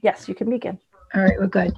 Yes, you can begin. All right, we're good.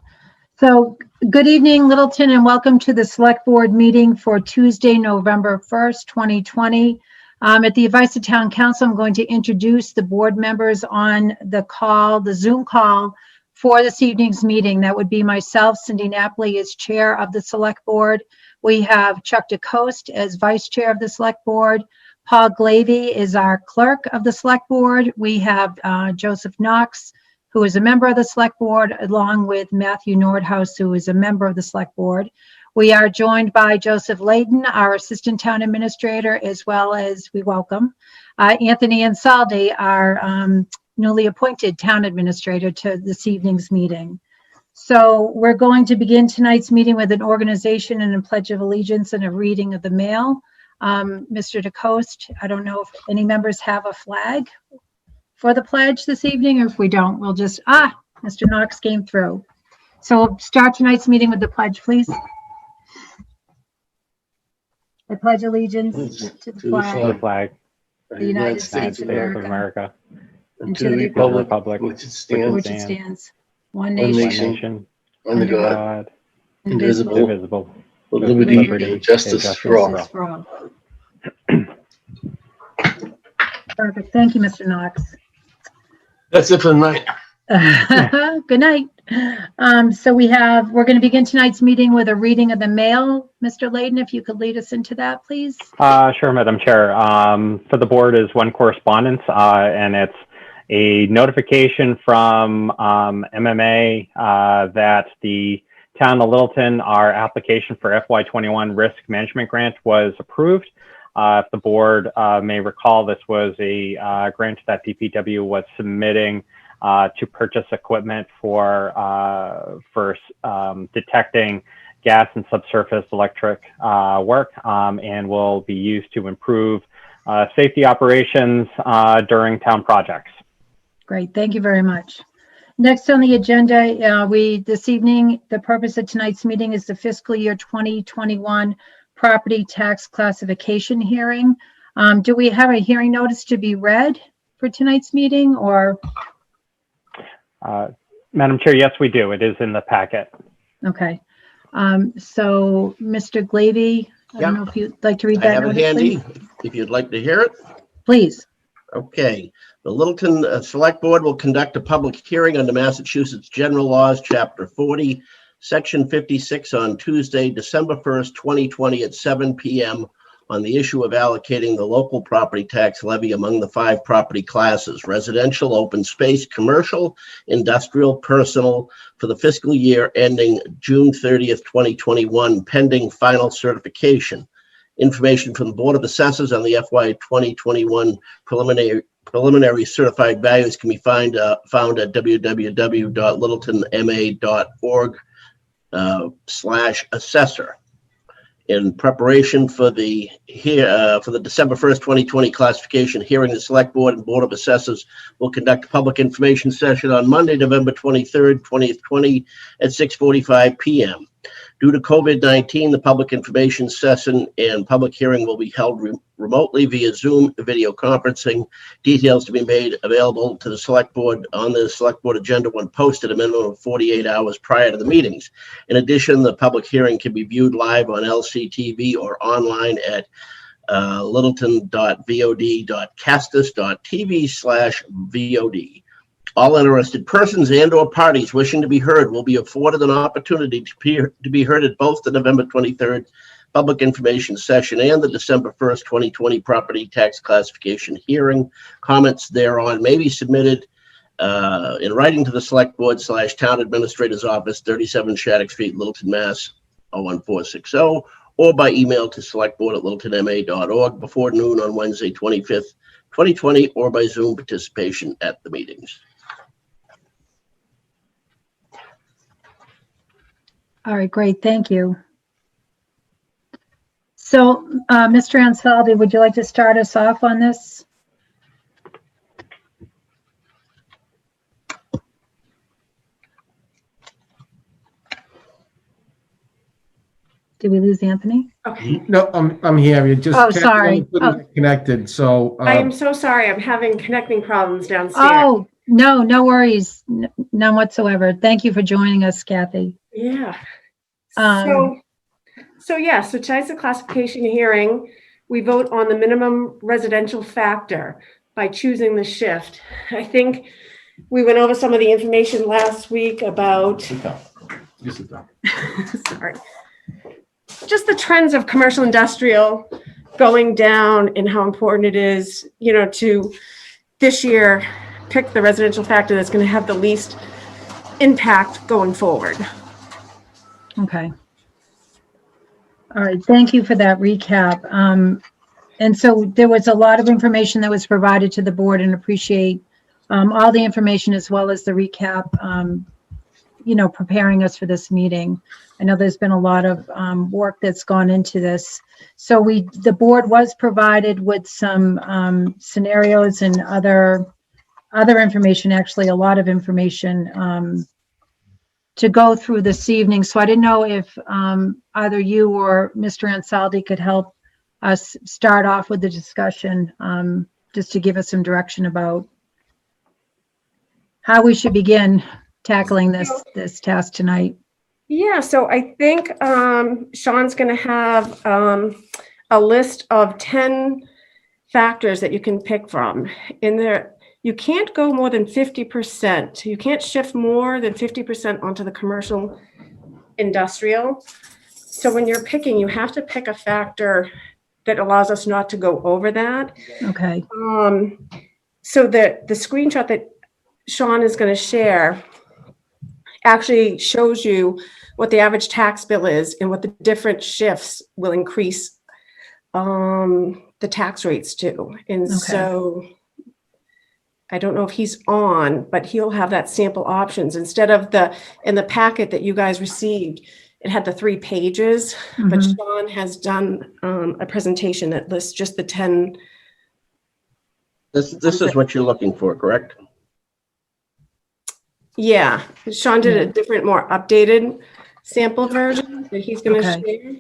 So good evening, Littleton, and welcome to the Select Board meeting for Tuesday, November 1st, 2020. At the advice of Town Council, I'm going to introduce the board members on the call, the Zoom call for this evening's meeting. That would be myself, Cindy Napoli, as Chair of the Select Board. We have Chuck DeCoste as Vice Chair of the Select Board. Paul Levy is our Clerk of the Select Board. We have Joseph Knox, who is a member of the Select Board, along with Matthew Nordhaus, who is a member of the Select Board. We are joined by Joseph Layden, our Assistant Town Administrator, as well as we welcome Anthony Ansaldi, our newly appointed Town Administrator, to this evening's meeting. So we're going to begin tonight's meeting with an organization and a Pledge of Allegiance and a reading of the mail. Mr. DeCoste, I don't know if any members have a flag for the pledge this evening, or if we don't, we'll just, Mr. Knox came through. So we'll start tonight's meeting with the pledge, please. I pledge allegiance to the flag of the United States of America, and to the republic which it stands, one nation, under God, indivisible, with liberty and justice for all. Perfect. Thank you, Mr. Knox. That's it for the night. Good night. So we're going to begin tonight's meeting with a reading of the mail. Mr. Layden, if you could lead us into that, please. Sure, Madam Chair. For the board is one correspondence, and it's a notification from MMA that the Town of Littleton, our application for FY21 risk management grant was approved. If the board may recall, this was a grant that DPW was submitting to purchase equipment for detecting gas and subsurface electric work, and will be used to improve safety operations during town projects. Great, thank you very much. Next on the agenda, this evening, the purpose of tonight's meeting is the fiscal year 2021 property tax classification hearing. Do we have a hearing notice to be read for tonight's meeting, or? Madam Chair, yes, we do. It is in the packet. Okay. So, Mr. Levy, I don't know if you'd like to read that. I have notice, it handy, please? if you'd like to hear it. Please. Okay. The Littleton Select Board will conduct a public hearing under Massachusetts General Laws, Chapter 40, Section 56 on Tuesday, December 1st, 2020 at 7 p.m. on the issue of allocating the local property tax levy among the 5 property classes: residential, open space, commercial, industrial, personal, for the fiscal year ending June 30th, 2021, pending final certification. Information from the Board of Assessors on the FY 2021 preliminary certified values can be found at www.littletonma.org/assessor. In preparation for the December 1st, 2020 classification hearing, the Select Board and Board of Assessors will conduct a public information session on Monday, November 23rd, 2020 at 6:45 p.m. Due to COVID-19, the public information session and public hearing will be held remotely via Zoom video conferencing. Details to be made available to the Select Board on the Select Board agenda when posted a minimum of 48 hours prior to the meetings. In addition, the public hearing can be viewed live on LCTV or online at littleton.vod.castus.tv/VOD. All interested persons and/or parties wishing to be heard will be afforded an opportunity to be heard at both the November 23rd public information session and the December 1st, 2020 property tax classification hearing. Comments thereon may be submitted in writing to the Select Board / Town Administrator's Office, 37 Shattuck Street, Littleton, Mass. 01460, or by email to selectboard@littletonma.org before noon on Wednesday, 25th, 2020, or by Zoom participation at the meetings. All right, great, thank you. So, Mr. Ansaldi, would you like to start us off on this? Did we lose Anthony? Okay. No, I'm here. You just sorry. connected. So I am so sorry. I'm having connecting problems downstairs. Oh, No, no worries. None whatsoever. Thank you for joining us, Kathy. Yeah. Um, So tonight's a classification hearing. We vote on the minimum residential factor by choosing the shift. I think we went over some of the information last week about, sorry, just the trends of commercial industrial going down and how important it is, to this year pick the residential factor that's going to have the least impact going forward. Okay. All right. Thank you for that recap. And so there was a lot of information that was provided to the board, and appreciate all the information as well as the recap, preparing us for this meeting. I know there's been a lot of work that's gone into this. So the board was provided with some scenarios and other information, actually a lot of information to go through this evening. So I didn't know if either you or Mr. Ansaldi could help us start off with the discussion, just to give us some direction about how we should begin tackling this task tonight. Yeah, so I think Sean's going to have a list of 10 factors that you can pick from. In there, you can't go more than 50%. You can't shift more than 50% onto the commercial industrial. So when you're picking, you have to pick a factor that allows us not to go over that. Okay. So the screenshot that Sean is going to share actually shows you what the average tax bill is and what the different shifts will increase the tax rates to. And so I don't know if he's on, but he'll have that sample options instead of in the packet that you guys received. It had the 3 pages, but Sean has done a presentation that lists just the 10. This is what you're looking for, correct? Yeah, Sean did a different, more updated sample version that he's going to share.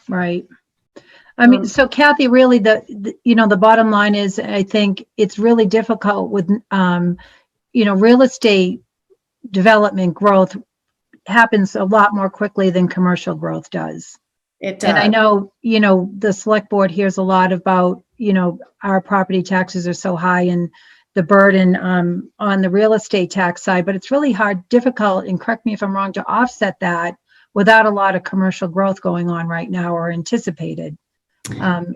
Right. I mean, so Kathy, really the bottom line is, I think it's really difficult with, real estate development growth happens a lot more quickly than commercial growth does. It does. And I know, the select board hears a lot about, our property taxes are so high and the burden on the real estate tax side, but it's really difficult, and correct me if I'm wrong, to offset that without a lot of commercial growth going on right now or anticipated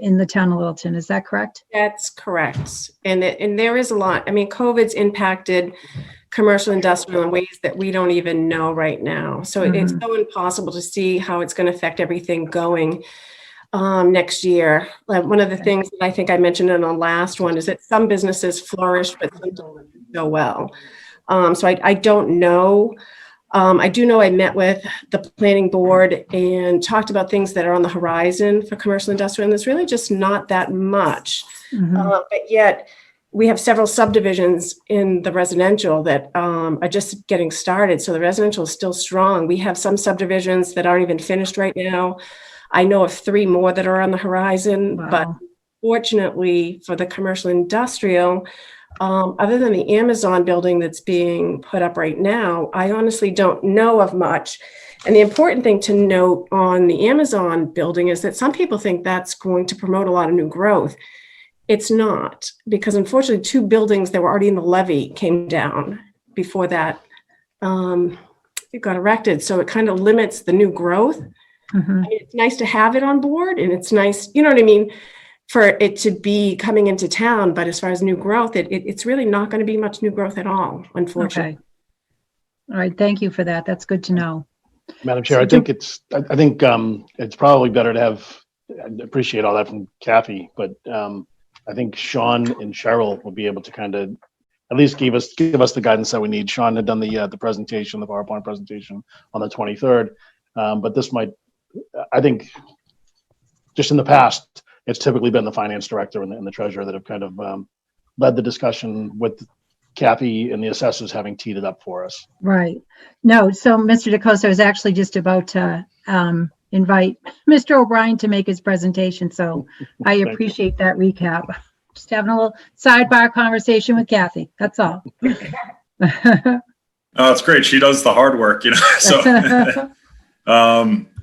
in the town of Littleton. Is that correct? That's correct. And there is a lot. I mean, COVID's impacted commercial industrial in ways that we don't even know right now. So it's so impossible to see how it's going to affect everything going next year. One of the things that I think I mentioned in the last one is that some businesses flourish, but some don't go well. So I don't know. I do know I met with the planning board and talked about things that are on the horizon for commercial industrial, and there's really just not that much. But yet we have several subdivisions in the residential that are just getting started. So the residential is still strong. We have some subdivisions that aren't even finished right now. I know of 3 more that are on the horizon, but fortunately for the commercial industrial, other than the Amazon building that's being put up right now, I honestly don't know of much. And the important thing to note on the Amazon building is that some people think that's going to promote a lot of new growth. It's not, because unfortunately 2 buildings that were already in the levy came down before that it got erected. So it kind of limits the new growth. I mean, it's nice to have it on board, and it's nice, you know what I mean, for it to be coming into town. But as far as new growth, it's really not going to be much new growth at all, unfortunately. Okay. All right. Thank you for that. That's good to know. Madam Chair, I think it's probably better to have, I appreciate all that from Kathy, but I think Sean and Cheryl will be able to kind of at least give us the guidance that we need. Sean had done the presentation, the PowerPoint presentation on the 23rd, but this might, I think, just in the past, it's typically been the finance director and the treasurer that have kind of led the discussion, with Kathy and the assessors having teed it up for us. Right. No, so Mr. DeCosta was actually just about to invite Mr. O'Brien to make his presentation. So I appreciate that recap. Just having a little sidebar conversation with Kathy. That's all. Oh, it's great. She does the hard work, you know.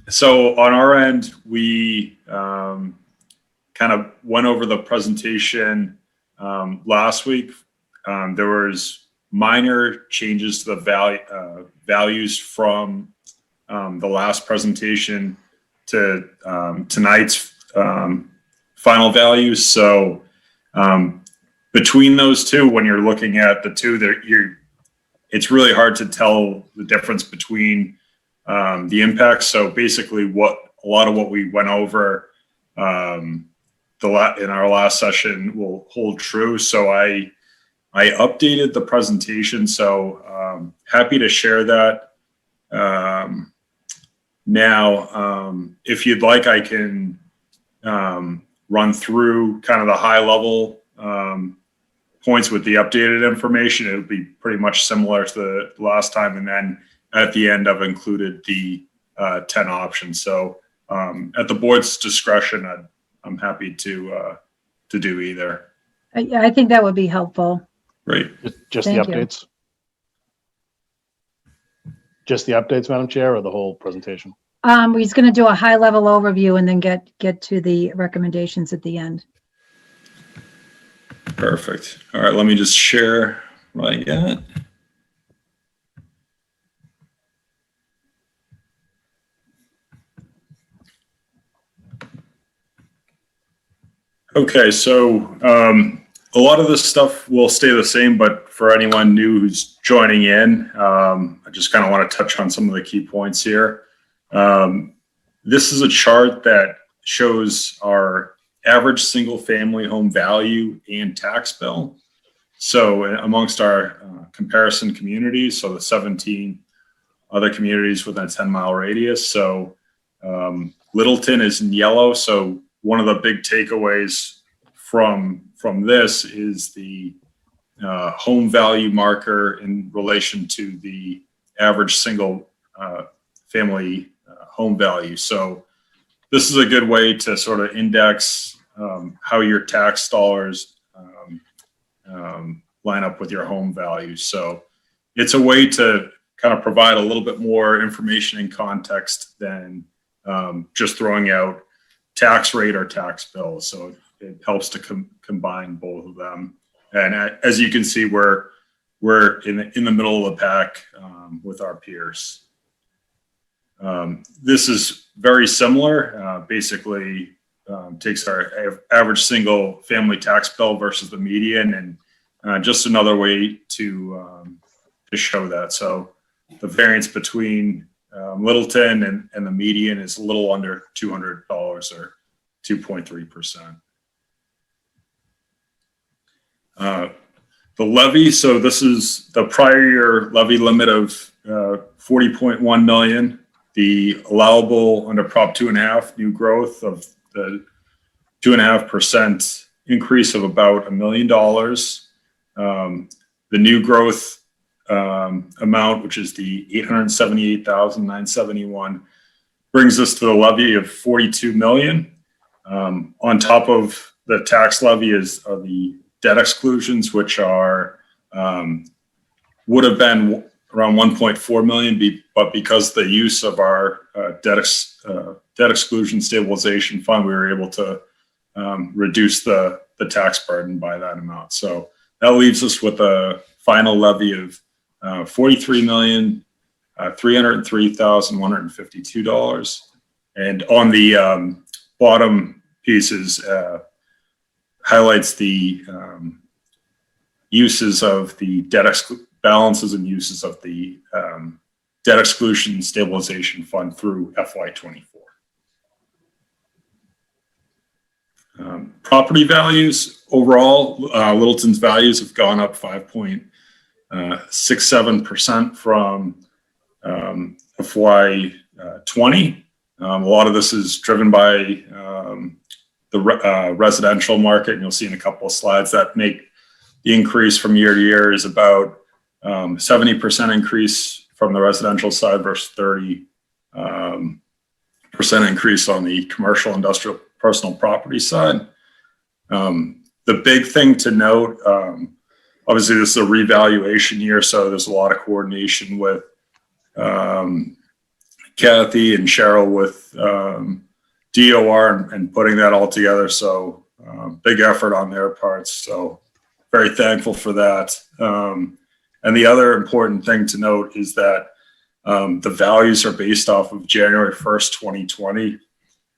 So on our end, we kind of went over the presentation last week. There was minor changes to the values from the last presentation to tonight's final values. So between those two, when you're looking at the two, it's really hard to tell the difference between the impacts. So basically, a lot of what we went over in our last session will hold true. So I updated the presentation. So happy to share that now. If you'd like, I can run through kind of the high level points with the updated information. It'll be pretty much similar to the last time. And then at the end, I've included the 10 options. So at the board's discretion, I'm happy to do either. I think that would be helpful. Great. Just the Thank you. updates? Just the updates, Madam Chair, or the whole presentation? He's going to do a high level overview and then get to the recommendations at the end. Perfect. All right, let me just share what I got. Okay, so a lot of this stuff will stay the same, but for anyone new who's joining in, I just kind of want to touch on some of the key points here. This is a chart that shows our average single family home value and tax bill. So amongst our comparison communities, so the 17 other communities within a 10-mile radius. So Littleton is in yellow. So one of the big takeaways from this is the home value marker in relation to the average single family home value. So this is a good way to sort of index how your tax dollars line up with your home value. So it's a way to kind of provide a little bit more information and context than just throwing out tax rate or tax bill. So it helps to combine both of them. And as you can see, we're in the middle of the pack with our peers. This is very similar. Basically, takes our average single family tax bill versus the median, and just another way to show that. So the variance between Littleton and the median is a little under $200 or 2.3%. The levy, so this is the prior year levy limit of 40.1 million. The allowable under Prop 2.5 new growth of the 2.5% increase of about $1 million. The new growth amount, which is the 878,971, brings us to the levy of 42 million. On top of the tax levy are the debt exclusions, which are would have been around 1.4 million, but because the use of our debt exclusion stabilization fund, we were able to reduce the tax burden by that amount. So that leaves us with a final levy of $43,303,152. And on the bottom pieces highlights the uses of the balances and uses of the debt exclusion stabilization fund through FY24. Property values overall, Littleton's values have gone up 5.67% from FY20. A lot of this is driven by the residential market, and you'll see in a couple of slides that make the increase from year to year is about 70% increase from the residential side versus 30% increase on the commercial, industrial, personal property side. The big thing to note obviously this is a revaluation year, so there's a lot of coordination with Kathy and Cheryl with DOR and putting that all together. So big effort on their parts. So very thankful for that. And the other important thing to note is that the values are based off of January 1st, 2020.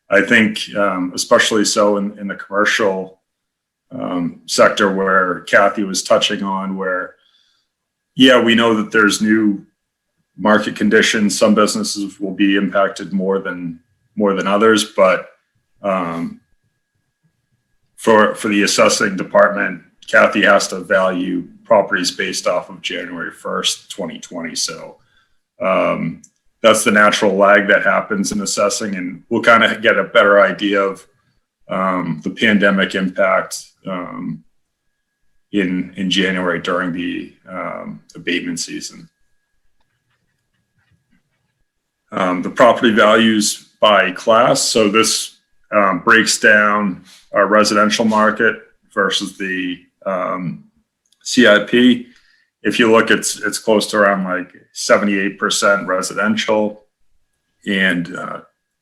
I think especially so in the commercial sector where Kathy was touching on, where, yeah, we know that there's new market conditions. Some businesses will be impacted more than others, but for the assessing department, Kathy has to value properties based off of January 1st, 2020. So that's the natural lag that happens in assessing, and we'll kind of get a better idea of the pandemic impact in January during the abatement season. The property values by class. So this breaks down our residential market versus the CIP. If you look, it's close to around like 78% residential and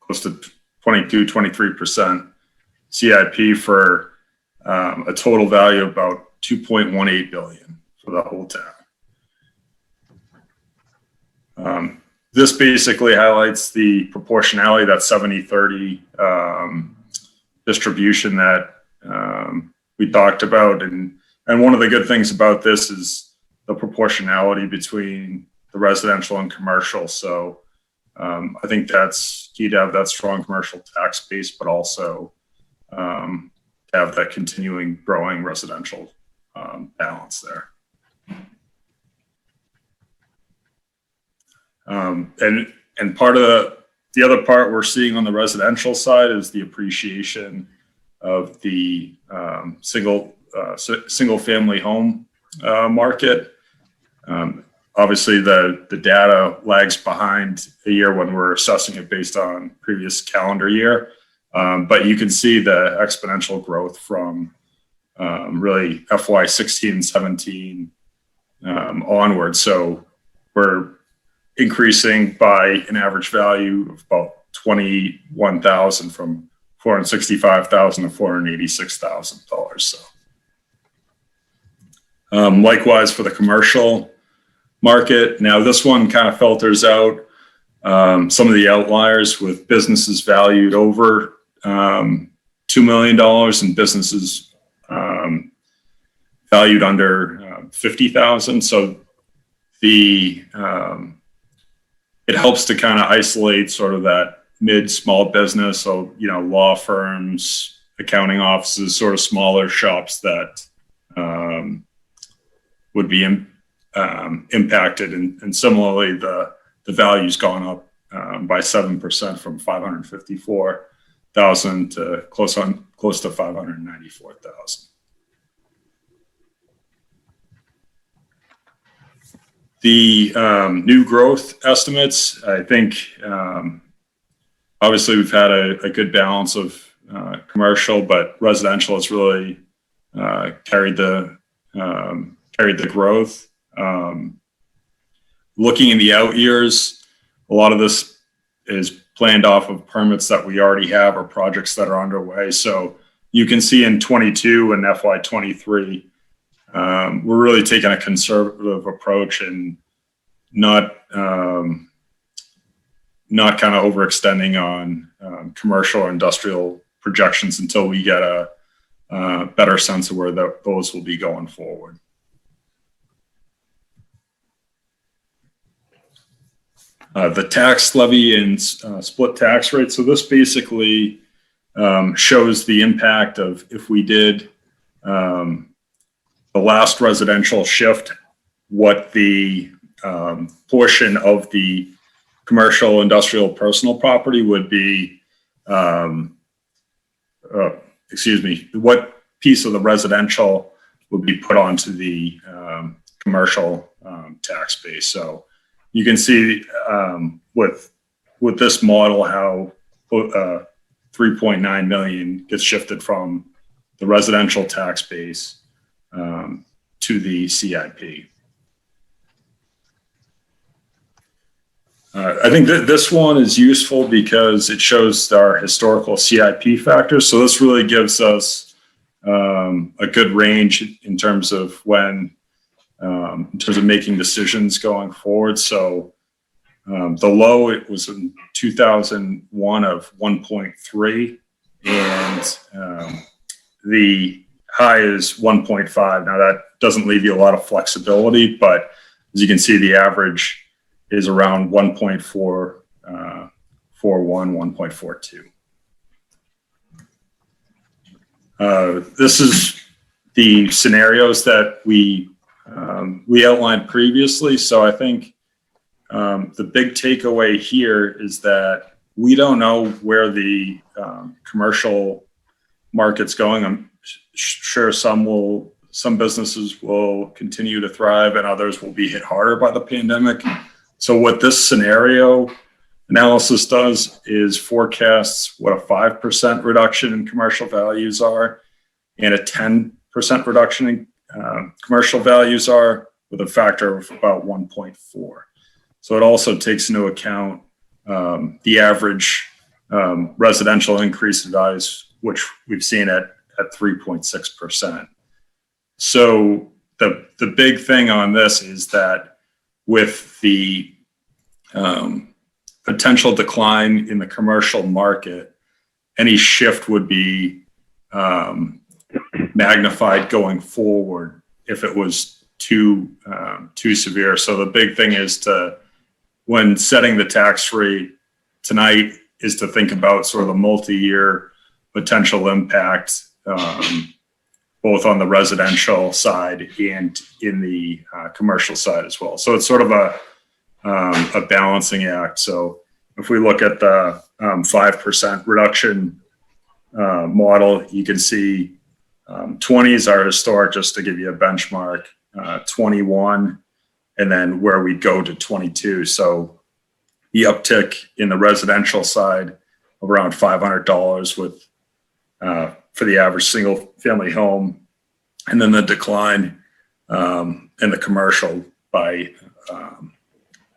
close to 23% CIP for a total value of about $2.18 billion for the whole town. This basically highlights the proportionality, that 70-30 distribution that we talked about. And one of the good things about this is the proportionality between the residential and commercial. So I think that's key to have that strong commercial tax base, but also to have that continuing growing residential balance there. And part of the other part we're seeing on the residential side is the appreciation of the single family home market. Obviously the data lags behind a year when we're assessing it based on previous calendar year. But you can see the exponential growth from really FY 16 and 17 onward. So we're increasing by an average value of about 21,000 from $465,000 to $486,000. So likewise for the commercial market. Now this one kind of filters out some of the outliers with businesses valued over $2 million and businesses valued under 50,000. So it helps to kind of isolate sort of that mid-small business. So, you know, law firms, accounting offices, sort of smaller shops that would be impacted. And similarly, the value's gone up by 7% from 554,000 to close to 594,000. The new growth estimates, I think, obviously we've had a good balance of commercial, but residential has really carried the growth. Looking in the out years, a lot of this is planned off of permits that we already have or projects that are underway. So you can see in 22 and FY 23, we're really taking a conservative approach and not kind of overextending on commercial or industrial projections until we get a better sense of where those will be going forward. The tax levy and split tax rate. So this basically shows the impact of if we did the last residential shift, what the portion of the commercial, industrial, personal property would be, what piece of the residential would be put onto the commercial tax base. So you can see with this model how 3.9 million gets shifted from the residential tax base to the CIP. I think that this one is useful because it shows our historical CIP factors. So this really gives us a good range in terms of when, in terms of making decisions going forward. So the low, it was in 2001 of 1.3, and the high is 1.5. Now that doesn't leave you a lot of flexibility, but as you can see, the average is around 1.41, 1.42. This is the scenarios that we outlined previously. So I think the big takeaway here is that we don't know where the commercial market's going. I'm sure some businesses will continue to thrive and others will be hit harder by the pandemic. So what this scenario analysis does is forecasts what a 5% reduction in commercial values are and a 10% reduction in commercial values are, with a factor of about 1.4. So it also takes into account the average residential increase in values, which we've seen at 3.6%. So the big thing on this is that with the potential decline in the commercial market, any shift would be magnified going forward if it was too severe. So the big thing is when setting the tax rate tonight is to think about sort of the multi-year potential impact, both on the residential side and in the commercial side as well. So it's sort of a balancing act. So if we look at the 5% reduction model, you can see 20 is our historic, just to give you a benchmark, 21, and then where we go to 22. So the uptick in the residential side of around $500 with for the average single family home, and then the decline in the commercial by a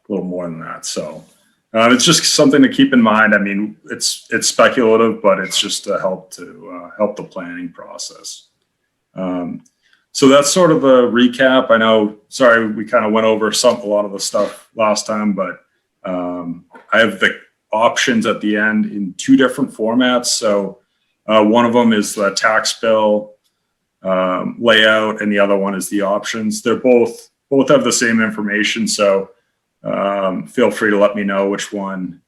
little more than that. So it's just something to keep in mind. I mean, it's speculative, but it's just to help the planning process. So that's sort of a recap. I know, sorry, we kind of went over a lot of the stuff last time, but I have the options at the end in two different formats. So one of them is the tax bill layout, and the other one is the options. They're both have the same information. So feel free to let me know which one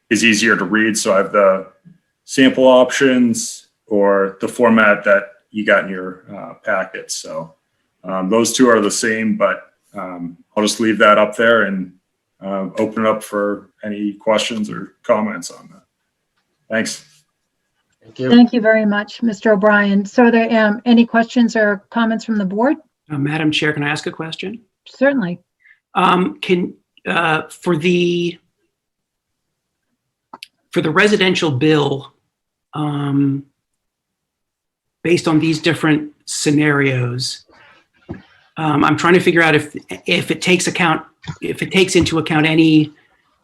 is easier to read. So I have the sample options or the format that you got in your packet. So those two are the same, but I'll just leave that up there and open it up for any questions or comments on that. Thanks. Thank you. Thank you very much, Mr. O'Brien. So are there any questions or comments from the board? Madam Chair, can I ask a question? Certainly. For the residential bill, based on these different scenarios, I'm trying to figure out if it takes into account any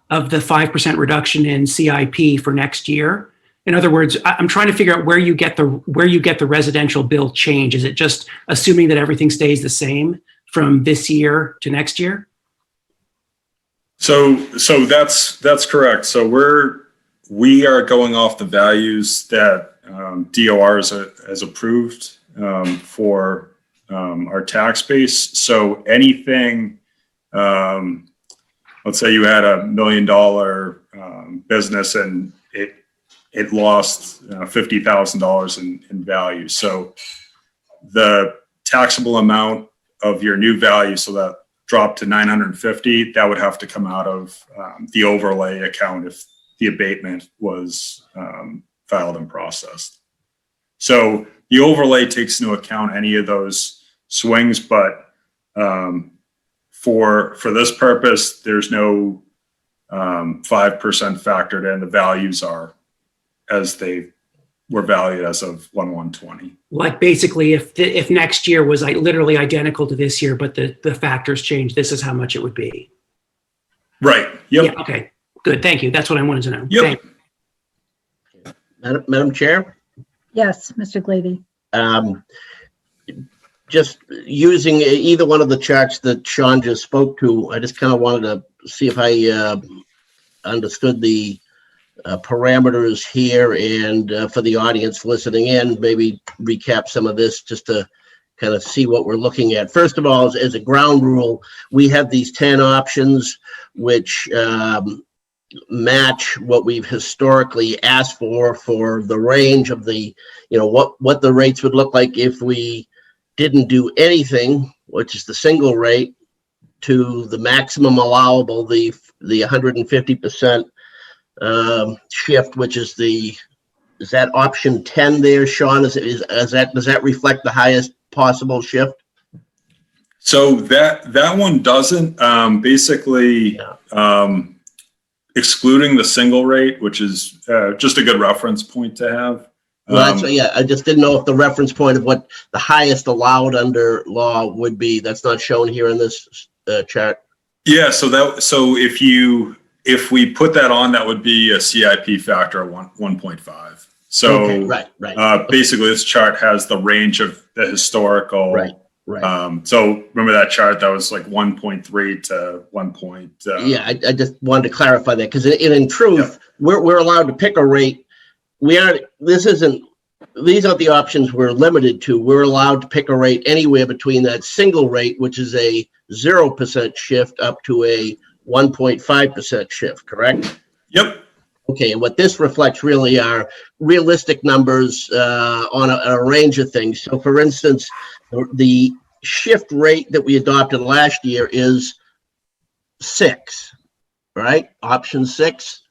of the 5% reduction in CIP for next year. In other words, I'm trying to figure out where you get the residential bill change. Is it just assuming that everything stays the same from this year to next year? So that's correct. So we are going off the values that DOR has approved for our tax base. So anything, let's say you had $1 million business and it lost $50,000 in value. So the taxable amount of your new value, so that dropped to 950, that would have to come out of the overlay account if the abatement was filed and processed. So the overlay takes into account any of those swings, but for this purpose, there's no 5% factored in. The values are as they were valued as of 1/1/20. Like basically if next year was like literally identical to this year, but the factors changed, this is how much it would be. Right. Yep. Yeah, okay, good, thank you. That's what I wanted to know. Yep. Thank you. Madam Chair? Yes, Mr. Glavy. Just using either one of the charts that Sean just spoke to, I just kind of wanted to see if I understood the parameters here, and for the audience listening in, maybe recap some of this just to kind of see what we're looking at. First of all, as a ground rule, we have these 10 options which match what we've historically asked for the range of the, what the rates would look like if we didn't do anything, which is the single rate, to the maximum allowable, the 150% shift, which is is that option 10 there, Sean? Does that reflect the highest possible shift? So that one doesn't, basically, excluding the single rate, which is just a good reference point to have. Well, I just didn't know if the reference point of what the highest allowed under law would be. That's not shown here in this chart. Yeah, so if we put that on, that would be a CIP factor of 1.5. So okay, right. Basically, this chart has the range of the historical. Right. So remember that chart that was like 1.3 to 1. Yeah, I just wanted to clarify that because in truth, we're allowed to pick a rate. These aren't the options we're limited to. We're allowed to pick a rate anywhere between that single rate, which is a 0% shift, up to a 1.5% shift, correct? Yep. Okay, and what this reflects really are realistic numbers on a range of things. So for instance, the shift rate that we adopted last year is 6, right? Option 6.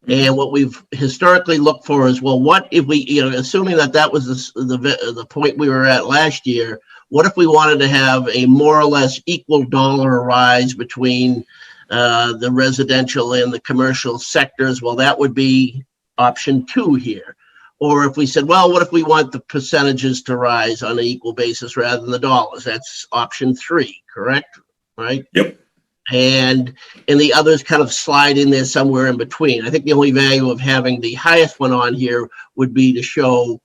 And what we've historically looked for is, well, what if we, assuming that was the point we were at last year, what if we wanted to have a more or less equal dollar rise between the residential and the commercial sectors? Well, that would be option 2 here. Or if we said, well, what if we want the percentages to rise on an equal basis rather than the dollars? That's option 3, correct? Right? Yep. And the others kind of slide in there somewhere in between. I think the only value of having the highest one on here would be to show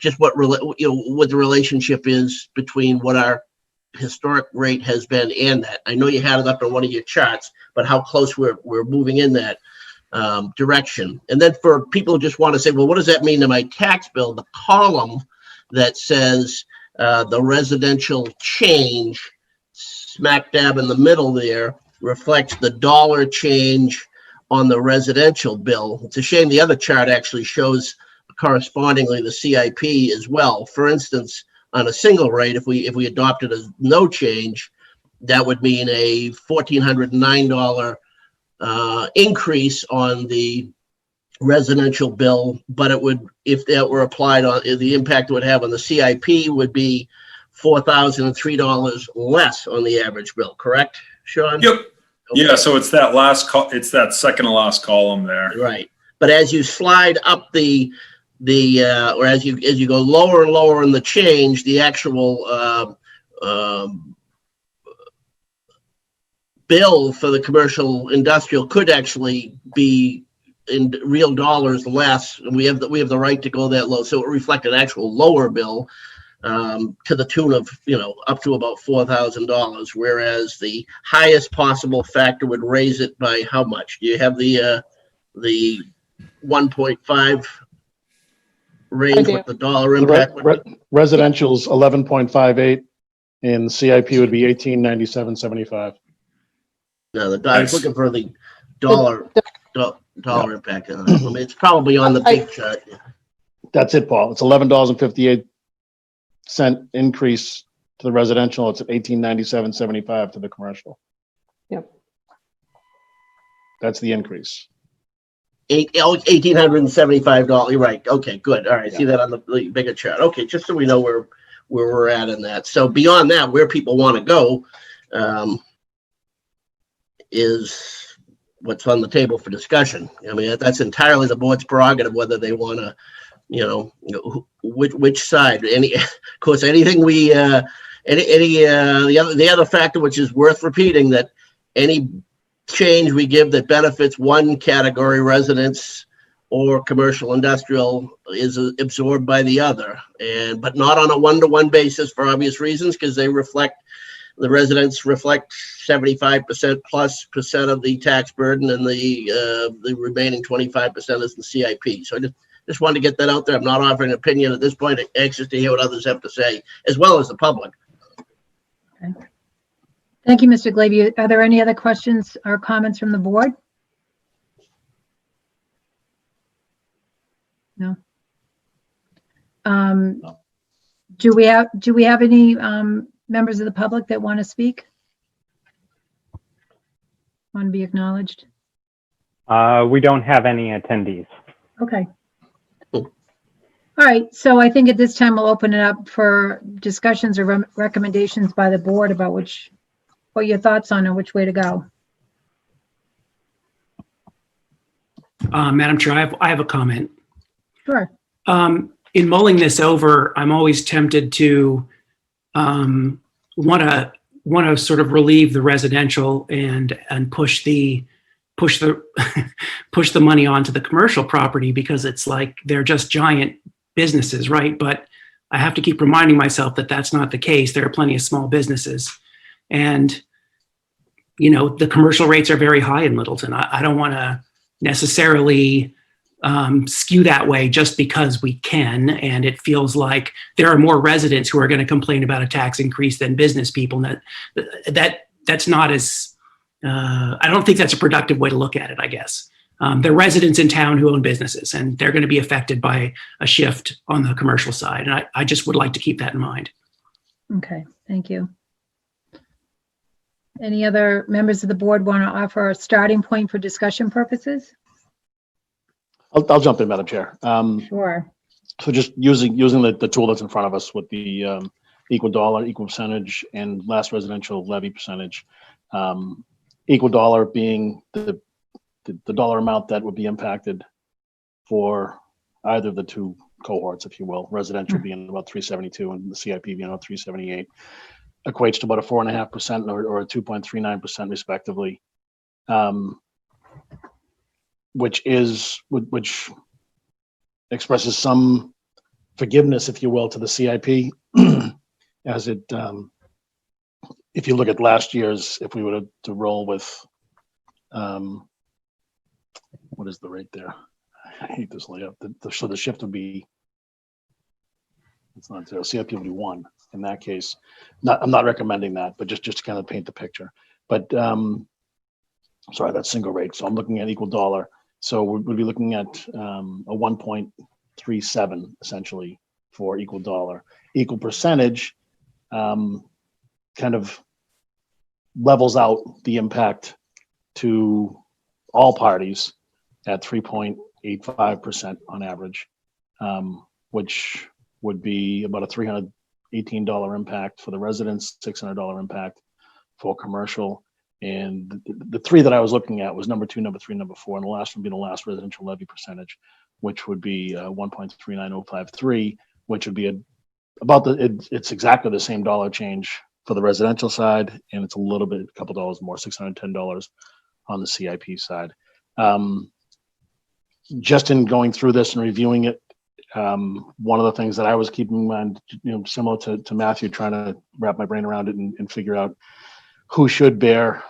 just what the relationship is between what our historic rate has been and that. I know you had it up on one of your charts, but how close we're moving in that direction. And then for people who just want to say, well, what does that mean to my tax bill? The column that says the residential change, smack dab in the middle there, reflects the dollar change on the residential bill. It's a shame the other chart actually shows correspondingly the CIP as well. For instance, on a single rate, if we adopted a no change, that would mean a $1,409 increase on the residential bill, but it would, if that were applied on, the impact it would have on the CIP would be $4,003 less on the average bill, correct, Sean? Yep. Okay. Yeah, so it's that it's that second to last column there. Right. But as you slide up or as you go lower and lower in the change, the actual bill for the commercial industrial could actually be in real dollars less. We have the right to go that low, so it reflect an actual lower bill to the tune of up to about $4,000, whereas the highest possible factor would raise it by how much? Do you have the 1.5 range with the dollar impact? Residential's 11.58 and CIP would be 1897.75. No, I was looking for the dollar impact. I mean, it's probably on the big chart. That's it, Paul. It's $11.58 increase to the residential. It's at 1897.75 to the commercial. Yep. That's the increase. $1,875. You're right. Okay, good. All right. See that on the bigger chart. Okay, just so we know where we're at in that. So beyond that, where people want to go is what's on the table for discussion. I mean, that's entirely the board's prerogative whether they want to which side. Of course, anything we the other factor which is worth repeating, that any change we give that benefits one category, residents or commercial industrial, is absorbed by the other, but not on a one-to-one basis for obvious reasons, because the residents reflect 75% plus of the tax burden, and the remaining 25% is the CIP. So I just wanted to get that out there. I'm not offering an opinion at this point. I'm anxious to hear what others have to say, as well as the public. Okay. Thank you, Mr. Glavy. Are there any other questions or comments from the board? No. Do we have any members of the public that want to speak? Want to be acknowledged? We don't have any attendees. Okay. All right, so I think at this time we'll open it up for discussions or recommendations by the board about what your thoughts on and which way to go. Madam Chair, I have a comment. Sure. In mulling this over, I'm always tempted to want to sort of relieve the residential and push the money onto the commercial property, because it's like they're just giant businesses, right? But I have to keep reminding myself that that's not the case. There are plenty of small businesses, and the commercial rates are very high in Littleton. I don't want to necessarily skew that way just because we can, and it feels like there are more residents who are going to complain about a tax increase than business people. That's not as I don't think that's a productive way to look at it, I guess. There are residents in town who own businesses, and they're going to be affected by a shift on the commercial side, and I just would like to keep that in mind. Okay, thank you. Any other members of the board want to offer a starting point for discussion purposes? I'll jump in, Madam Chair. Sure. So just using the tool that's in front of us with the equal dollar, equal percentage, and last residential levy percentage. Equal dollar being the dollar amount that would be impacted for either of the two cohorts, if you will, residential being about 372 and the CIP being about 378, equates to about a 4.5% or a 2.39% respectively. Which expresses some forgiveness, if you will, to the CIP, as it, if you look at last year's, if we were to roll with, what is the rate there? I hate this layout. So the shift would be, it's not zero, CIP would be 1 in that case. I'm not recommending that, but just to kind of paint the picture. But sorry, that's single rate. So I'm looking at equal dollar. So we'd be looking at a 1.37 essentially for equal dollar. Equal percentage kind of levels out the impact to all parties at 3.85% on average, which would be about a $318 impact for the residents, $600 impact for commercial. And the three that I was looking at was number 2, number 3, number 4, and the last one being the last residential levy percentage, which would be 1.39053, which would be it's exactly the same dollar change for the residential side, and it's a couple dollars more, $610 on the CIP side. Just in going through this and reviewing it, one of the things that I was keeping in mind, similar to Matthew, trying to wrap my brain around it and figure out who should bear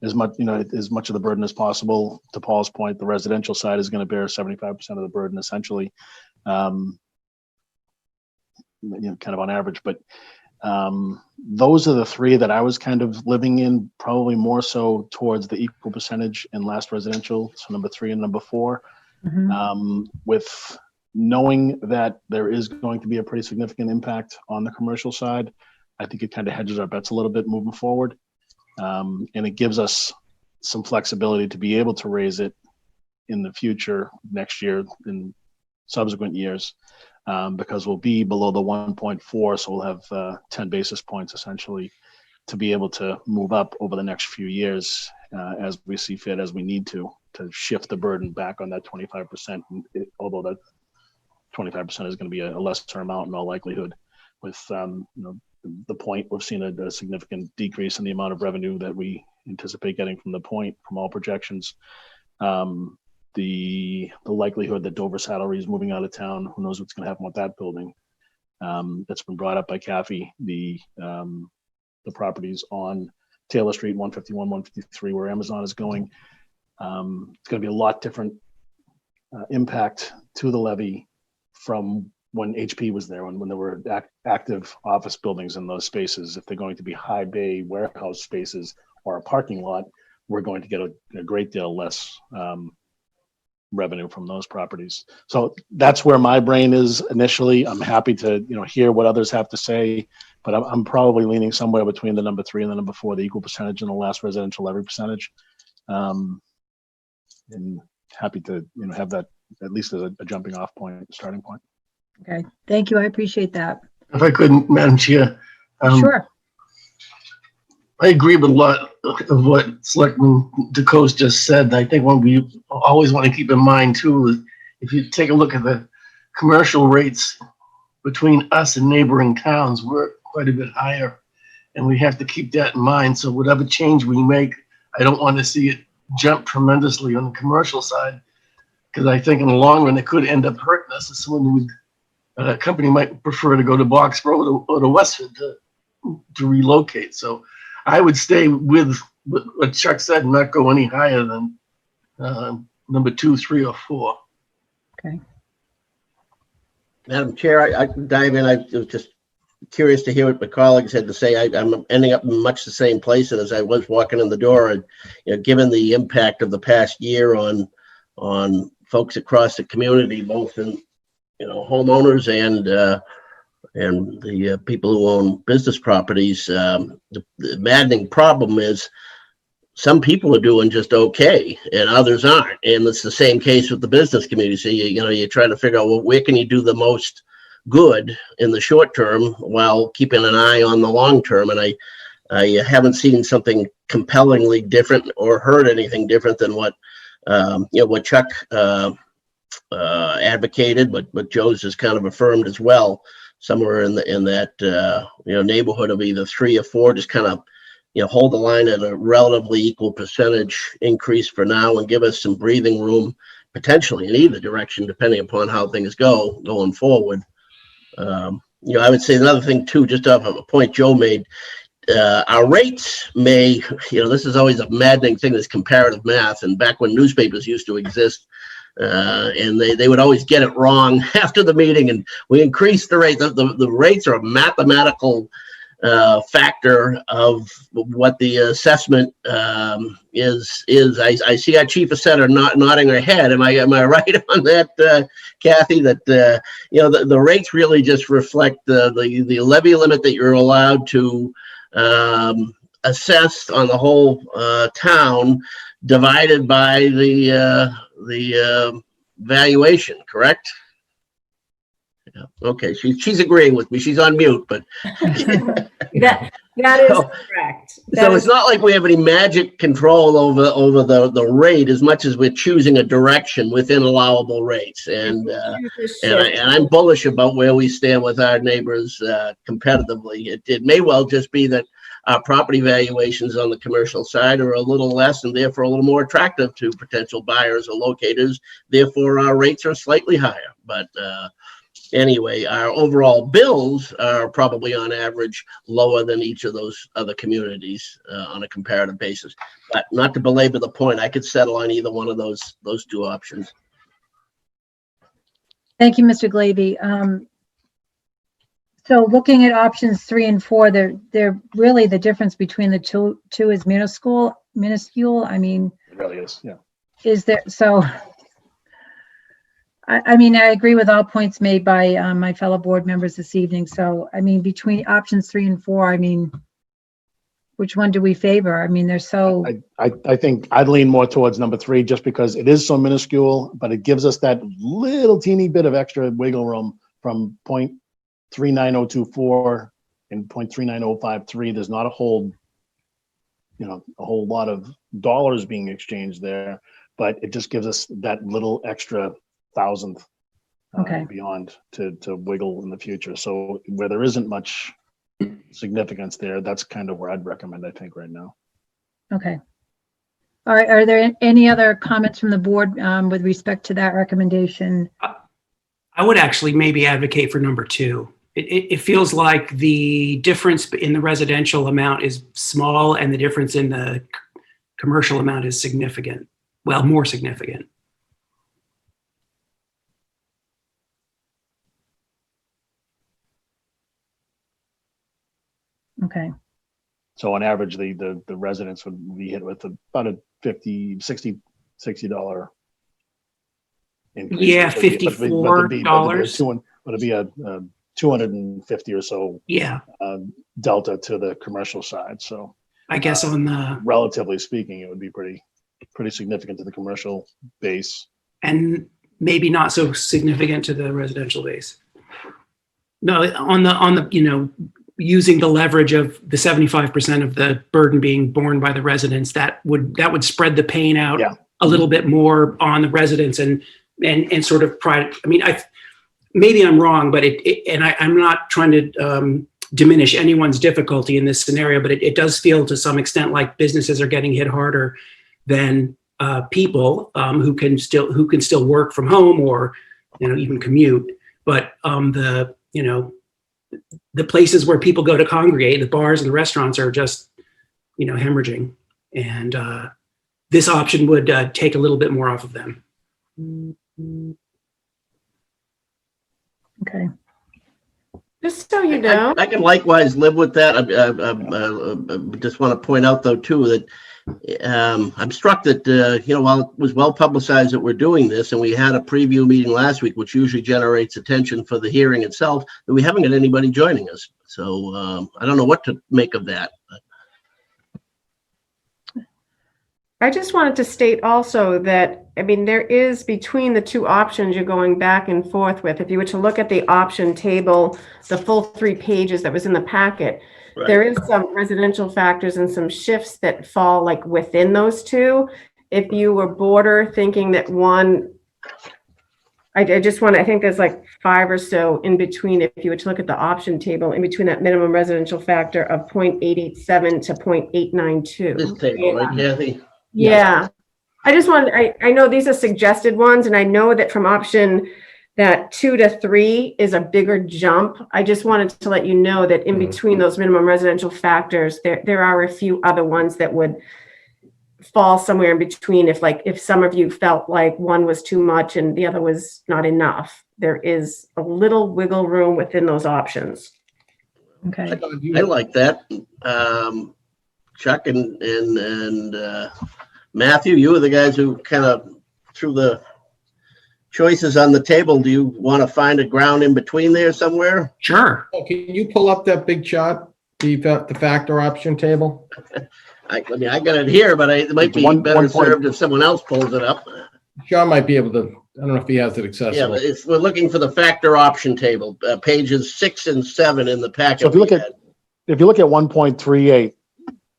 as much of the burden as possible. To Paul's point, the residential side is going to bear 75% of the burden, essentially, kind of on average. But those are the three that I was kind of living in, probably more so towards the equal percentage and last residential, so number 3 and number 4. Mm-hmm. With knowing that there is going to be a pretty significant impact on the commercial side, I think it kind of hedges our bets a little bit moving forward. And it gives us some flexibility to be able to raise it in the future, next year, in subsequent years, because we'll be below the 1.4. So we'll have 10 basis points essentially to be able to move up over the next few years as we see fit, as we need to. to shift the burden back on that 25%. Although that 25% is going to be a lesser amount in all likelihood. With the point, we've seen a significant decrease in the amount of revenue that we anticipate getting from the point from all projections. The likelihood that Dover Saddlery is moving out of town, who knows what's going to happen with that building. That's been brought up by Kathy. The properties on Taylor Street, 151, 153, where Amazon is going. It's going to be a lot different impact to the levy from when HP was there, when there were active office buildings in those spaces. If they're going to be high bay warehouse spaces or a parking lot, we're going to get a great deal less revenue from those properties. So that's where my brain is initially. I'm happy to hear what others have to say, but I'm probably leaning somewhere between the number 3 and the number 4, the equal percentage and the last residential levy percentage. And happy to have that at least as a jumping off point, starting point. Okay, thank you. I appreciate that. If I could, Madam Chair. Sure. I agree with a lot of what Selectman DeCoste just said. I think what we always want to keep in mind too is if you take a look at the commercial rates between us and neighboring towns, we're quite a bit higher, and we have to keep that in mind. So whatever change we make, I don't want to see it jump tremendously on the commercial side, because I think in the long run it could end up hurting us. As someone who a company might prefer to go to Boxborough or to Westford to relocate. So I would stay with what Chuck said and not go any higher than number 2, 3, or 4. Okay. Madam Chair, I dive in. I was just curious to hear what my colleagues had to say. I'm ending up in much the same place as I was walking in the door. And given the impact of the past year on folks across the community, both in homeowners and the people who own business properties, the maddening problem is some people are doing just okay and others aren't. And it's the same case with the business community. So you're trying to figure out, well, where can you do the most good in the short term while keeping an eye on the long term. And I haven't seen something compellingly different or heard anything different than what Chuck advocated, but Joe's has kind of affirmed as well, somewhere in that neighborhood of either 3 or 4, just kind of hold the line at a relatively equal percentage increase for now and give us some breathing room potentially in either direction, depending upon how things go going forward. I would say another thing too, just off of a point Joe made, our rates may, this is always a maddening thing, this comparative math. And back when newspapers used to exist, and they would always get it wrong after the meeting, and we increased the rate. The rates are a mathematical factor of what the assessment is. I see our chief of center nodding her head. Am I right on that, Kathy? That the rates really just reflect the levy limit that you're allowed to assess on the whole town, divided by the valuation, correct? Yeah. Okay, she's agreeing with me. She's on mute, but that is correct. So it's not like we have any magic control over the rate as much as we're choosing a direction within allowable rates. And I'm bullish about where we stand with our neighbors competitively. It may well just be that our property valuations on the commercial side are a little less and therefore a little more attractive to potential buyers or locators. Therefore, our rates are slightly higher. But anyway, our overall bills are probably on average lower than each of those other communities on a comparative basis. But not to belabor the point, I could settle on either one of those 2 options. Thank you, Mr. Glavy. So looking at options 3 and 4, they're really, the difference between the two is minuscule. I mean, It really is, yeah. Is there, so I mean, I agree with all points made by my fellow board members this evening. So, I mean, between options 3 and 4, I mean, which one do we favor? I mean, they're so. I think I'd lean more towards number 3 just because it is so minuscule, but it gives us that little teeny bit of extra wiggle room from 0.39024 and 0.39053. There's not a whole lot of dollars being exchanged there, but it just gives us that little extra thousandth Okay. beyond to wiggle in the future. So where there isn't much significance there, that's kind of where I'd recommend, I think, right now. Okay. All right. Are there any other comments from the board with respect to that recommendation? I would actually maybe advocate for number 2. It feels like the difference in the residential amount is small and the difference in the commercial amount is significant. Well, more significant. Okay. So on average, the residents would be hit with about a $60 increase. Yeah, But it'd be- $54. But it'd be a 250 or so Yeah, delta to the commercial side. So I guess on the, relatively speaking, it would be pretty significant to the commercial base. and maybe not so significant to the residential base. No, on the, using the leverage of the 75% of the burden being borne by the residents, that would spread the pain out Yeah. a little bit more on the residents and sort of pride. I mean, maybe I'm wrong, but I'm not trying to diminish anyone's difficulty in this scenario, but it does feel to some extent like businesses are getting hit harder than people who can still work from home or even commute. But the places where people go to congregate, the bars and the restaurants, are just hemorrhaging, and this option would take a little bit more off of them. Okay. Just so you know, I can likewise live with that. I just want to point out, though, too, that I'm struck that, while it was well publicized that we're doing this, and we had a preview meeting last week, which usually generates attention for the hearing itself, that we haven't got anybody joining us. So I don't know what to make of that. I just wanted to state also that, there is, between the two options you're going back and forth with, if you were to look at the option table, the full 3 pages that was in the packet, Right. There is some residential factors and some shifts that fall like within those two. If you were border thinking that one, I think there's like 5 or so in between, if you were to look at the option table, in between that minimum residential factor of 0.887 to 0.892. This table, right, Kathy? Yeah. I know these are suggested ones, and I know that from option that 2 to 3 is a bigger jump. I just wanted to let you know that in between those minimum residential factors, there are a few other ones that would fall somewhere in between. If some of you felt like one was too much and the other was not enough, there is a little wiggle room within those options. Okay. I like that. Chuck and Matthew, you were the guys who kind of threw the choices on the table. Do you want to find a ground in between there somewhere? Sure. Can you pull up that big chart, the factor option table? I got it here, but it might be better served if someone else pulls it up. John might be able to, I don't know if he has it Yeah, accessible. but we're looking for the factor option table, pages 6 and 7 in the packet. So if you look at 1.38,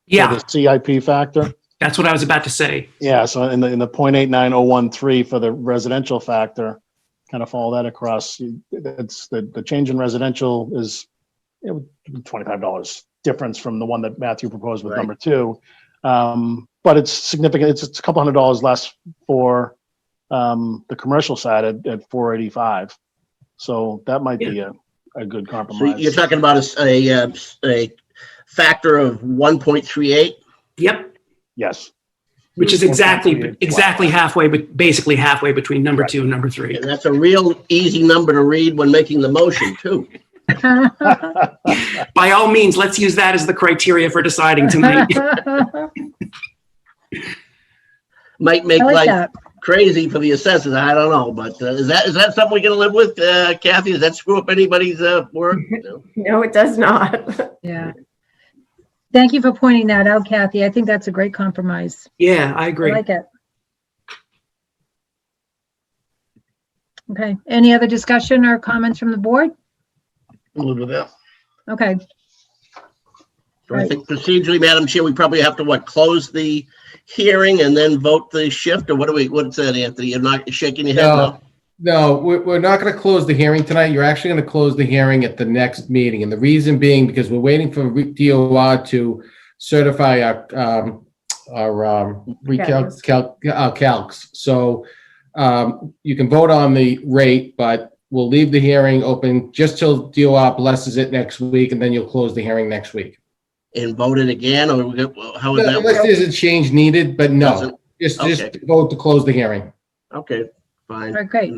Yeah, the CIP factor. that's what I was about to say. Yeah, so in the 0.89013 for the residential factor, kind of follow that across. It's the change in residential is $25 difference from the one that Matthew proposed with Right. number 2. But it's significant. It's a couple $100 less for the commercial side at 485. So that might be a good So compromise. you're talking about a factor of 1.38? Yep. Yes. Which is exactly halfway, but basically halfway between number 2 and number 3. And that's a real easy number to read when making the motion, too. By all means, let's use that as the criteria for deciding tonight. Might make I like life that. crazy for the assessors. I don't know, but is that something we can live with, Kathy? Does that screw up anybody's work? No. No, it does not. Yeah. Thank you for pointing that out, Kathy. I think that's a great compromise. Yeah, I I agree. like it. Okay. Any other discussion or comments from the board? We'll live with that. Okay. So I think procedurally, Madam Chair, we probably have to, close the hearing and then vote the shift, or what's that, Anthony? You're not shaking your head now? No, we're not going to close the hearing tonight. You're actually going to close the hearing at the next meeting. And the reason being because we're waiting for DOR to certify our calcs. So you can vote on the rate, but we'll leave the hearing open just till DOR blesses it next week, and then you'll close the hearing next week. And vote it again, or how would that Unless work? there's a change needed, but no, just Okay. vote to close the hearing. Okay, fine. All right, great.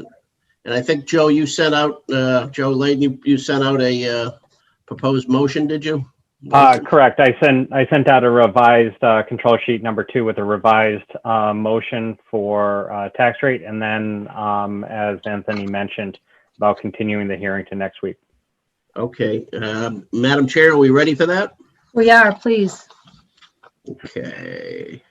And I think, Joe, you sent out, Joe Layden, you sent out a proposed motion, did you? Correct. I sent out a revised control sheet number 2 with a revised motion for tax rate, and then as Anthony mentioned about continuing the hearing to next week. Okay, Madam Chair, are we ready for that? We are, please. Okay.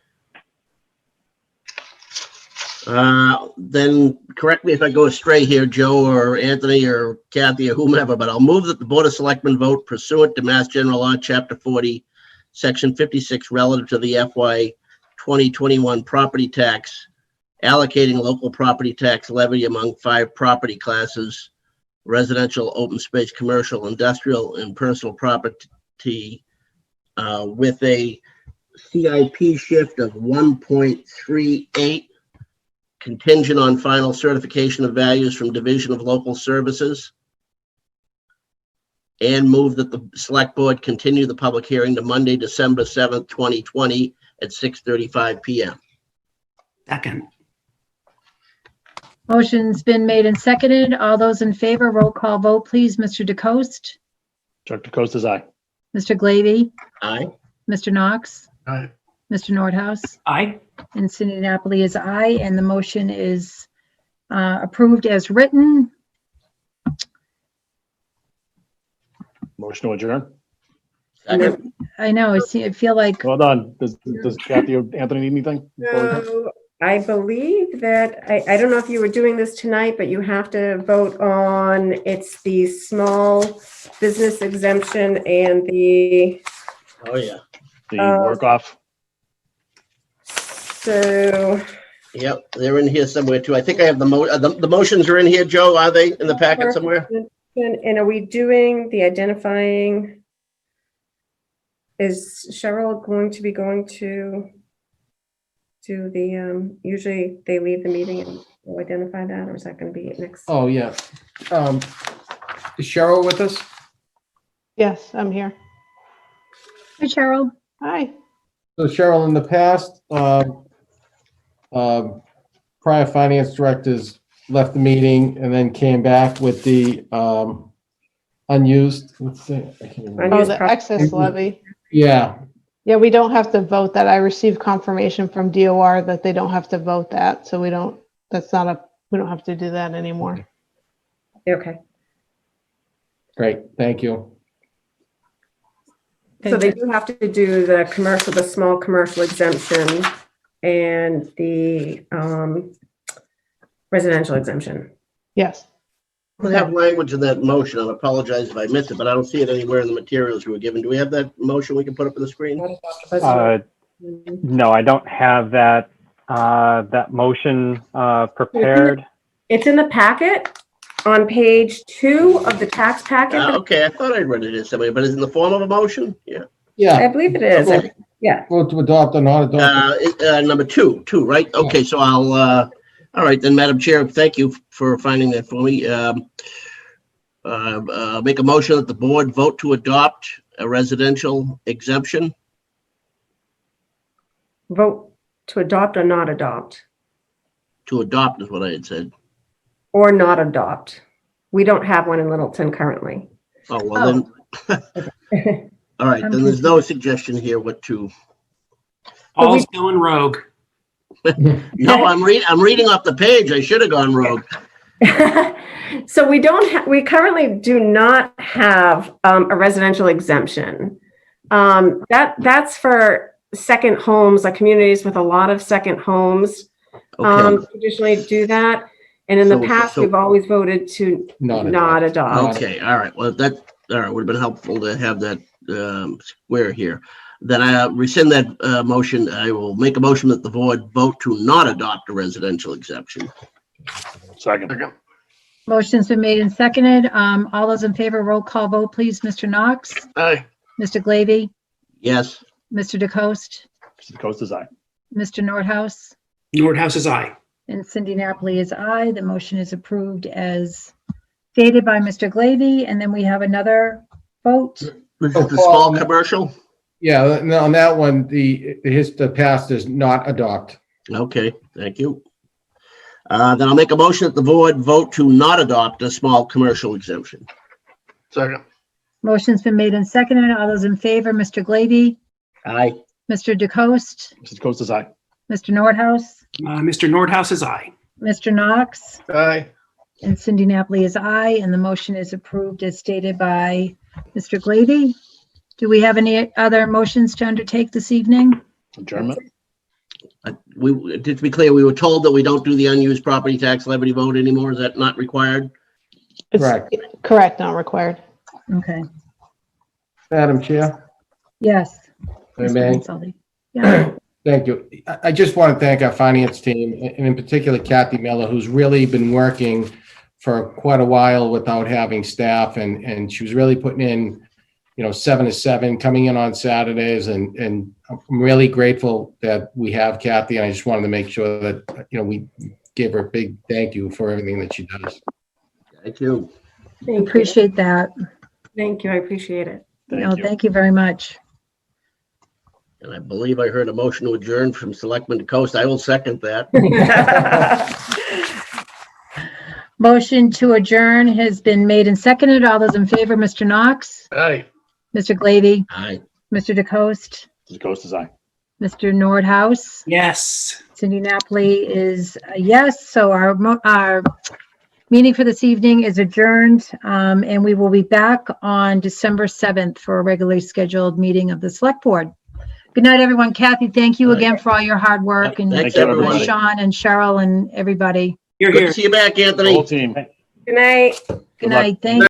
Then correct me if I go astray here, Joe or Anthony or Kathy or whomever, but I'll move that the Board of Selectmen vote pursuant to Mass General Law, Chapter 40, Section 56, relative to the FY 2021 property tax, allocating local property tax levy among 5 property classes: residential, open space, commercial, industrial, and personal property, with a CIP shift of 1.38, contingent on final certification of values from Division of Local Services, and move that the Select Board continue the public hearing to Monday, December 7th, 2020 at 6:35 p.m. Second. Motion's been made and seconded. All those in favor, roll call vote, please. Mr. DeCoste, Chuck DeCosta's aye. Mr. Glavy, Aye. Mr. Knox, Aye. Mr. Nordhaus, Aye. and Cindy Napoli is aye, and the motion is approved as written. Motion to adjourn. Second. I know, I feel like, Hold on. Does Kathy or Anthony need anything? So I believe that, I don't know if you were doing this tonight, but you have to vote on, it's the small business exemption and the, Oh, yeah. The work off. so, Yep, they're in here somewhere too. I think I have the motions are in here, Joe. Are they in the packet somewhere? and are we doing the identifying? Is Cheryl going to be going to do the, usually they leave the meeting and we'll identify that, or is that going to be next? Oh, yeah. Is Cheryl with us? Yes, I'm here. hi, Cheryl. Hi. So Cheryl, in the past, prior finance directors left the meeting and then came back with the unused, let's see. I can't remember. Oh, Unused the property. excess levy. Yeah, Yeah, we don't have to vote that. I received confirmation from DOR that they don't have to vote that. So we don't have to do that anymore. Okay, great. Thank you. so they do have to do the commercial, the small commercial exemption and the residential exemption. Yes. We have language in that motion. I apologize if I missed it, but I don't see it anywhere in the materials we were given. Do we have that motion we can put up on the screen? No, I don't have that motion prepared. It's in the packet on page 2 of the tax packet. Okay, I thought I read it in somewhere, but is it in the form of a motion? Yeah. I Yeah, believe it is. Okay. Yeah. vote to adopt or not adopt. Number two, right? Okay, so all right then, Madam Chair, thank you for finding that for me. Make a motion that the board vote to adopt a residential exemption. Vote to adopt or not adopt, To adopt is what I had said. or not adopt. We don't have one in Littleton currently. Oh, well then. All right, then there's no suggestion here what to. All's going rogue. No, I'm reading off the page. I should have gone rogue. So we currently do not have a residential exemption. That's for second homes, like communities with a lot of second homes. Okay. Traditionally do that. And in the So- past, so- we've always voted to Not not adopt. Okay, all right. Well, all right, would have been helpful to have that square here. Then I rescind that motion. I will make a motion that the board vote to not adopt a residential exemption. Second. Motion's been made and seconded. All those in favor, roll call vote, please. Mr. Knox, Aye. Mr. Glavy, Yes. Mr. DeCoste, Mr. Coast is aye. Mr. Nordhaus, Nordhaus is aye. and Cindy Napoli is aye. The motion is approved as stated by Mr. Glavy. And then we have another vote. This is the small commercial? Yeah, no, on that one, the past does not adopt. Okay, thank you. Then I'll make a motion that the board vote to not adopt a small commercial exemption. Second. Motion's been made and seconded. All those in favor, Mr. Glavy, Aye. Mr. DeCoste, Mr. Coast is aye. Mr. Nordhaus, Mr. Nordhaus is aye. Mr. Knox, Aye. and Cindy Napoli is aye, and the motion is approved as stated by Mr. Glavy. Do we have any other motions to undertake this evening? Adjournment. To be clear, we were told that we don't do the unused property tax levy vote anymore. Is that not required? It's Correct. correct, not required. Okay, Madam Chair, yes. if I may. Mr. Rinaldi. Yeah, Thank you. I just want to thank our finance team, and in particular Kathy Miller, who's really been working for quite a while without having staff, and she was really putting in, 7 to 7, coming in on Saturdays, and I'm really grateful that we have Kathy, and I just wanted to make sure that, we give her a big thank you for everything that she does. Thank you. we appreciate that. Thank you. I appreciate it. No, thank you very much. And I believe I heard a motion to adjourn from Selectman DeCoste. I will second that. Motion to adjourn has been made and seconded. All those in favor, Mr. Knox, Aye. Mr. Glavy, Aye. Mr. DeCoste, Mr. Coast is aye. Mr. Nordhaus, Yes. Cindy Napoli is a yes. So our meeting for this evening is adjourned, and we will be back on December 7th for a regularly scheduled meeting of the Select Board. Good night, everyone. Kathy, thank you again for all your hard work, and Thanks, everybody. Sean and Cheryl and everybody. You're Good here. to see you back, Anthony. Whole team. Good night. Good night. Thank